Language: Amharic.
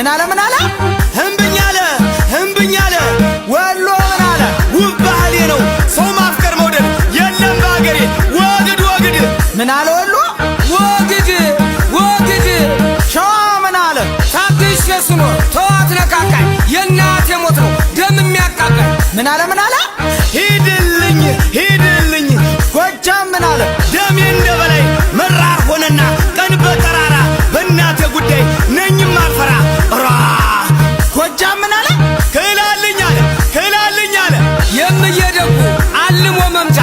ምን አለ እምብኝ አለ ወሎ ምን አለ ውብ ባህሌ ነው ሰው ማፍቀር መውደድ የለም በአገሬ ወግድ ምን አለ ወሎ ወግድ ሸዋ ምን አለ ታግሼ ስኖር ተዋት ነካካኝ የእናቴ ሞት ነው ደም የሚያቃቃኝ ምን አለ ሂድልኝ ጎጃም ምን አለ ደሜ እንደበላይ መራር ሆነና ቀን በጠራራ በእናቴ ጉዳይ ነኝም አልፈራ ጎጃም ምን አለ ክላልኝ አለ የምየደጉ አልሞ መምጫ